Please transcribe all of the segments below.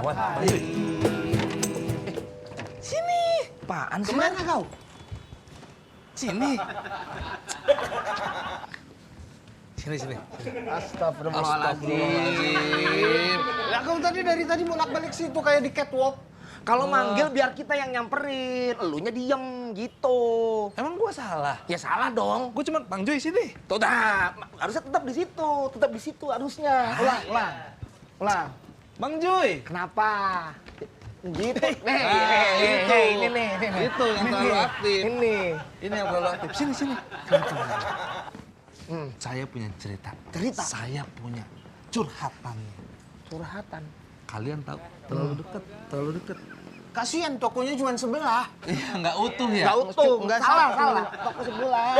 Wan. Sini. Apaan sih? Kemana kau? Sini. Sini. Astagfirullahaladzim. Lah kamu dari tadi bolak-balik situ kayak di catwalk. Kalau manggil biar kita yang nyamperin, elunya diem gitu. Emang gua salah? Ya salah dong. Gua cuma Bang Joy sini. Tuh dah, harusnya tetap di situ harusnya. Ulang. Bang Joy. Kenapa? Gitu. Ini nih. Itu yang terlalu aktif. Ini. Ini yang terlalu aktif. Sini. Saya punya cerita. Cerita? Saya punya curhatan. Curhatan. Kalian tahu? Terlalu dekat. Kasihan tokonya cuma sebelah. Iya, nggak utuh ya? Gak utuh, Nggak salah. salah. Toko sebelah.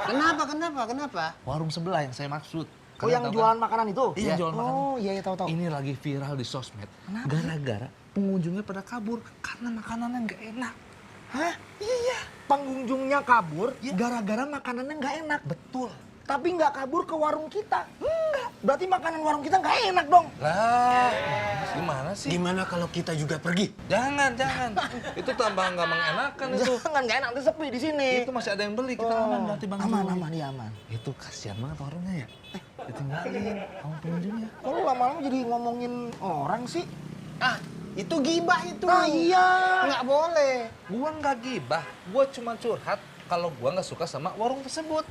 Kenapa? Warung sebelah yang saya maksud. Oh, yang tahu jualan makanan itu? Iya, jualan makanan. Oh, iya tahu. Ini lagi viral di sosmed. Gara-gara pengunjungnya pada kabur karena makanannya nggak enak. Hah? Iya. Pengunjungnya kabur gara-gara makanannya nggak enak. Betul. Tapi nggak kabur ke warung kita. Enggak. Berarti makanan warung kita nggak enak dong. Lah, gimana sih? Gimana kalau kita juga pergi? Jangan. Itu tambah nggak mengenakan itu. Jangan, nggak enak, nanti sepi di sini. Itu masih ada yang beli, kita aman berarti Bang Joy. Aman. Itu kasihan banget warungnya ya. Ditinggalin sama pengunjungnya. Kok lu lama-lama jadi ngomongin orang sih? Ah, itu gibah itu. Ah iya. Nggak boleh. Gua nggak gibah, gua cuma curhat kalau gua nggak suka sama warung tersebut.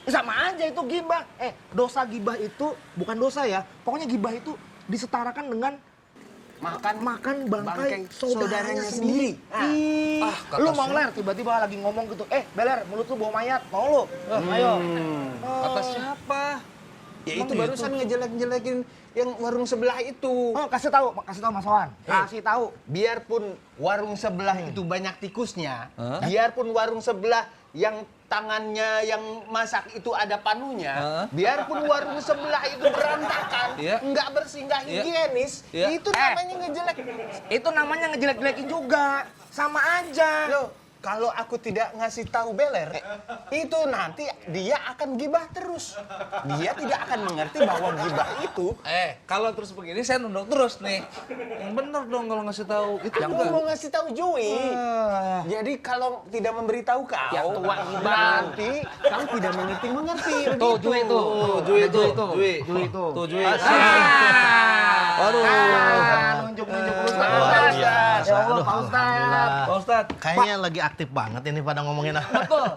Sama aja itu gibah. Dosa gibah itu bukan dosa ya. Pokoknya gibah itu disetarakan dengan makan bangkai saudaranya sendiri. Ih, lu mau ler tiba-tiba lagi ngomong gitu. Beler, mulut lu bau mayat. Mau lu? Ayo. Kata siapa? Ya itu barusan ngejelek-jelekin yang warung sebelah itu. Oh, kasih tahu Mas Wan. Kasih tahu. Biarpun warung sebelah itu banyak tikusnya, biarpun warung sebelah yang tangannya yang masak itu ada panunya, biarpun warung sebelah itu berantakan, nggak bersih, nggak higienis, itu namanya ngejelek. Itu namanya ngejelek-jelekin juga. Sama aja. Loh, kalau aku tidak ngasih tahu Beler, itu nanti dia akan gibah terus. Dia tidak akan mengerti bahwa gibah itu. Kalau terus begini saya nunduk terus nih. Yang bener dong kalau ngasih tahu. Itu Aku mau ngasih tahu Joey. Jadi kalau tidak memberitahu kau, Yang tua gibah. nanti kau tidak mengerti. Tuh, Jui tuh. Waduh. Nunjuk-nunjuk lu Ustaz. Iya. Ya Allah, Pak Ustaz. Pak Ustadz. Kayaknya lagi aktif banget ini pada ngomongin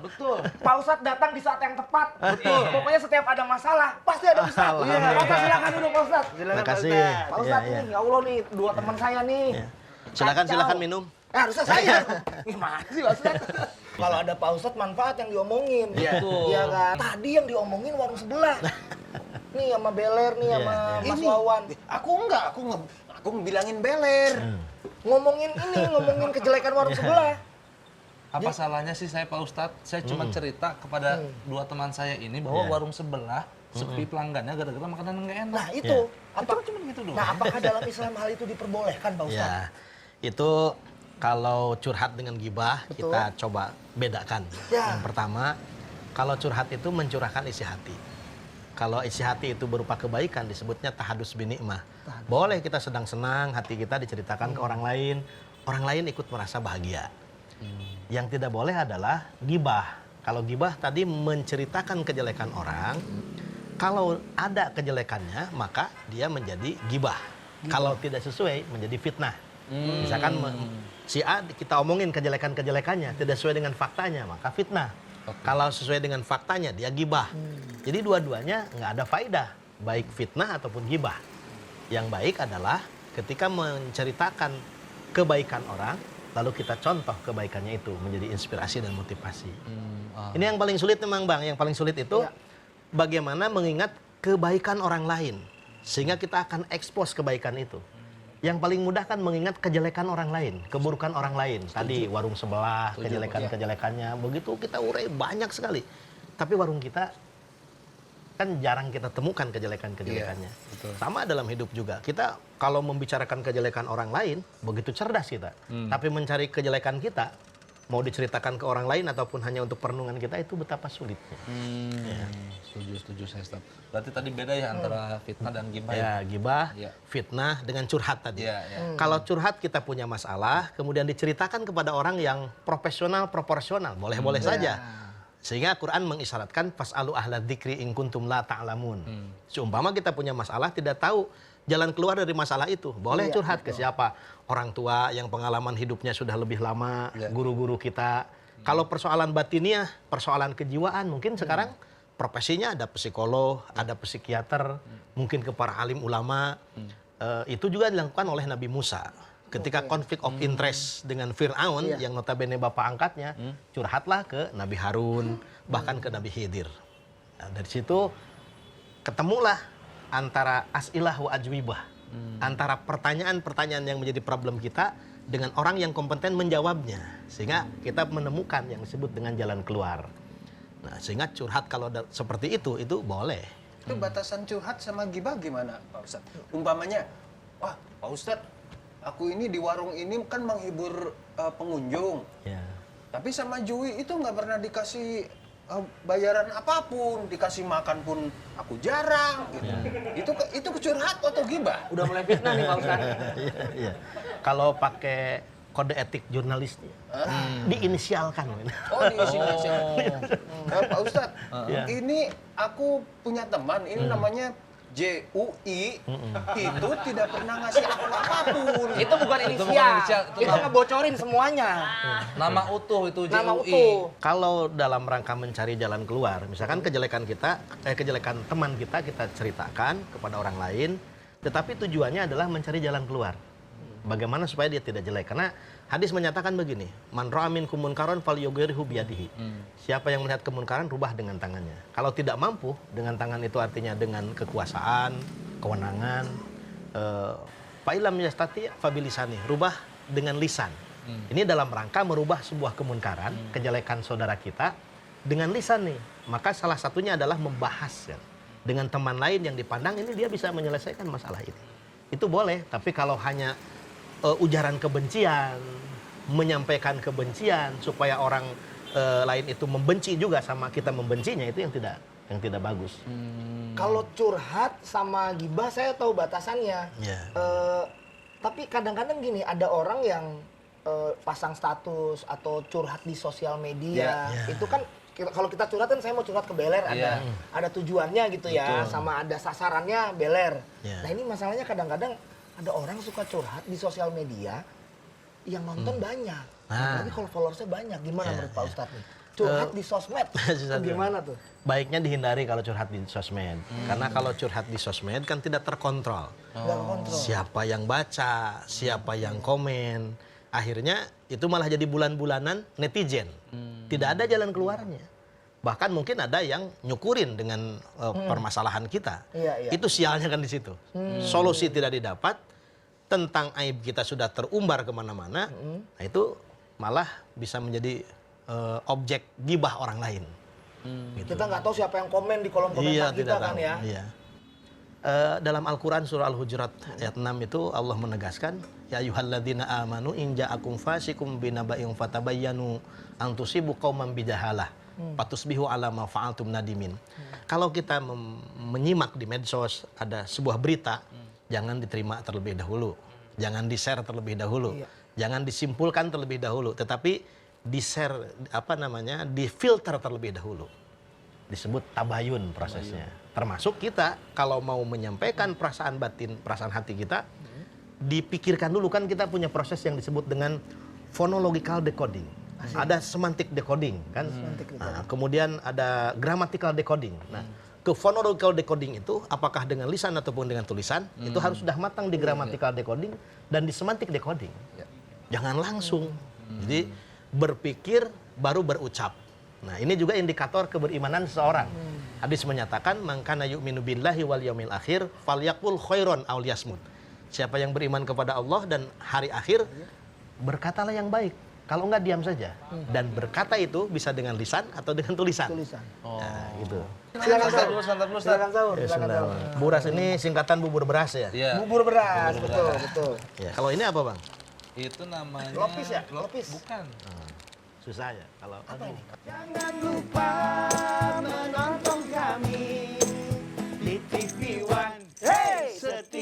Betul. Pak Ustadz datang di saat yang tepat. Betul. Pokoknya setiap ada masalah, pasti ada Ustadz. Pak Ustadz silakan duduk, Pak Ustadz. Terima kasih. Pak Ustadz Iya. nih, ya Allah nih, dua teman saya nih. Iya. Silakan minum. Harusnya saya. Gimana sih Pak Ustadz? Kalau ada Pak Ustadz manfaat yang diomongin. Iya kan? Tadi yang diomongin warung sebelah. Nih sama Beler nih sama Mas Wawan. Aku bilangin Beler. Ngomongin kejelekan warung sebelah. Apa salahnya sih saya Pak Ustadz? Saya cuma cerita kepada dua teman saya ini bahwa warung sebelah sepi pelanggannya gara-gara makanan nggak enak. Nah itu. Cuma gitu doang. Nah apakah dalam Islam hal itu diperbolehkan Pak Ustadz? Ya, itu kalau curhat dengan gibah kita coba bedakan. Ya. Yang pertama, kalau curhat itu mencurahkan isi hati. Kalau isi hati itu berupa kebaikan disebutnya tahadus binikmah. Boleh kita sedang senang, hati kita diceritakan ke orang lain ikut merasa bahagia. Yang tidak boleh adalah gibah. Kalau gibah tadi menceritakan kejelekan orang, kalau ada kejelekannya maka dia menjadi gibah. Kalau tidak sesuai menjadi fitnah. Misalkan si A kita omongin kejelekannya tidak sesuai dengan faktanya maka fitnah. Kalau sesuai dengan faktanya dia gibah. Jadi dua-duanya nggak ada faedah, baik fitnah ataupun gibah. Yang baik adalah ketika menceritakan kebaikan orang, lalu kita contoh kebaikannya itu menjadi inspirasi dan motivasi. Ini yang paling sulit memang Bang, yang paling sulit itu bagaimana mengingat kebaikan orang lain. Sehingga kita akan ekspos kebaikan itu. Yang paling mudah kan mengingat kejelekan orang lain, keburukan orang lain. Tadi warung sebelah, kejelekannya. Begitu kita urai banyak sekali. Tapi warung kita kan jarang kita temukan kejelekannya. Sama dalam hidup juga. Kita kalau membicarakan kejelekan orang lain, begitu cerdas kita. Tapi mencari kejelekan kita, mau diceritakan ke orang lain ataupun hanya untuk perenungan kita, itu betapa sulitnya. Setuju saya Ustaz. Berarti tadi beda ya antara fitnah dan gibah. Ya, gibah, Ya. fitnah dengan curhat tadi. Ya, ya. Kalau curhat kita punya masalah, kemudian diceritakan kepada orang yang profesional, proporsional, boleh-boleh saja. Sehingga Quran mengisyaratkan fas'alu ahla dzikri in kuntum la ta'lamun. Seumpama kita punya masalah tidak tahu jalan keluar dari masalah itu, boleh curhat ke siapa? Orang tua yang pengalaman hidupnya sudah lebih lama, guru-guru kita. Kalau persoalan batiniah, persoalan kejiwaan, mungkin sekarang profesinya ada psikolog, ada psikiater, mungkin ke para alim ulama. Itu juga dilakukan oleh Nabi Musa. Ketika konflik of interest dengan Fir'aun, yang notabene bapak angkatnya, curhatlah ke Nabi Harun, bahkan ke Nabi Khidir. Nah, dari situ ketemulah antara as'ilah wa ajwibah. Antara pertanyaan-pertanyaan yang menjadi problem kita dengan orang yang kompeten menjawabnya. Sehingga kita menemukan yang disebut dengan jalan keluar. Nah, sehingga curhat kalau seperti itu boleh. Itu batasan curhat sama gibah gimana, Pak Ustadz? Umpamanya, wah Pak Ustadz, aku ini di warung ini kan menghibur pengunjung. Ya. Tapi sama Jui itu nggak pernah dikasih bayaran apapun, dikasih makan pun aku jarang. Gitu. Itu curhat atau gibah? Udah mulai fitnah nih Pak Ustadz. Iya. Kalau pakai kode etik jurnalistik, diinisialkan. Oh, diinisialkan. Pak Ustadz, ini aku punya teman, ini namanya JUI, itu tidak pernah ngasih aku apapun. Itu bukan Itu inisial. bukan inisial, itu Itu nama- ngebocorin semuanya. Nama utuh itu JUI. Nama utuh. Kalau dalam rangka mencari jalan keluar, misalkan kejelekan kita, kejelekan teman kita ceritakan kepada orang lain, tetapi tujuannya adalah mencari jalan keluar. Bagaimana supaya dia tidak jelek? Karena hadis menyatakan begini, man ra'a minkum munkaran falyughayyirhu biyadihi. Siapa yang melihat kemunkaran rubah dengan tangannya. Kalau tidak mampu, dengan tangan itu artinya dengan kekuasaan, kewenangan. Fa'ilam yastati' fabilisani, rubah dengan lisan. Ini dalam rangka merubah sebuah kemunkaran, kejelekan saudara kita dengan lisan nih. Maka salah satunya adalah membahas ya, dengan teman lain yang dipandang ini dia bisa menyelesaikan masalah ini. Itu boleh, tapi kalau hanya ujaran kebencian, menyampaikan kebencian supaya orang lain itu membenci juga sama kita membencinya, itu yang tidak bagus. Kalau curhat sama gibah saya tahu batasannya. Ya. Tapi kadang-kadang gini, ada orang yang pasang status atau curhat di sosial media. Itu kan kalau kita curhat kan saya mau curhat ke Beler, ada tujuannya gitu ya, sama ada sasarannya Beler. Nah ini masalahnya kadang-kadang ada orang suka curhat di sosial media yang nonton banyak. Tapi kalau followersnya banyak, gimana menurut Pak Ustadz nih? Curhat di sosmed, itu gimana tuh? Baiknya dihindari kalau curhat di sosmed. Karena kalau curhat di sosmed kan tidak terkontrol. Nggak kontrol. Siapa yang baca, siapa yang komen. Akhirnya itu malah jadi bulan-bulanan netizen. Tidak ada jalan keluarnya. Bahkan mungkin ada yang nyukurin dengan permasalahan kita. Iya. Itu sialnya kan di situ. Solusi tidak didapat, tentang aib kita sudah terumbar kemana-mana. Nah itu malah bisa menjadi objek gibah orang lain. Gitu. Kita nggak tahu siapa yang komen di kolom komentar kita tidak kan tahu. ya. Iya. Dalam Al-Quran surah Al-Hujurat ayat 6 itu Allah menegaskan, ya ayyuhalladzina amanu in ja'akum fasikum binaba'in fatabayyanu an tusibu qauman bijahalah fatusbihu ala ma fa'altum nadimin. Kalau kita menyimak di medsos ada sebuah berita, jangan diterima terlebih dahulu, jangan di-share terlebih dahulu, jangan disimpulkan terlebih dahulu, tetapi di-share di-filter terlebih dahulu. Disebut tabayun prosesnya. Termasuk kita kalau mau menyampaikan perasaan batin, perasaan hati kita, dipikirkan dulu, kan kita punya proses yang disebut dengan phonological decoding. Ada semantic decoding kan. Nah, kemudian ada grammatical decoding. Nah, ke phonological decoding itu apakah dengan lisan ataupun dengan tulisan, itu harus sudah matang di grammatical decoding dan di semantic decoding. Jangan langsung. Jadi berpikir baru berucap. Nah, ini juga indikator keberimanan seseorang. Hadis menyatakan, man kana yu'minu billahi wal yaumil akhir falyaqul khairon aw liyasmut. Siapa yang beriman kepada Allah dan hari akhir, berkatalah yang baik. Kalau enggak, diam saja. Dan berkata itu bisa dengan lisan atau dengan tulisan. Nah, gitu. Silakan Santar Sahur. dulu, santar dulu, Ustaz. Silakan Sahur. Silakan Sahur. Buras ini singkatan bubur beras ya? Iya. Bubur beras, betul. Ya. Kalau ini apa, Bang? Itu namanya Lopis ya? Lopis. Bukan. susah ya kalau Jangan lupa menonton kami di TV One.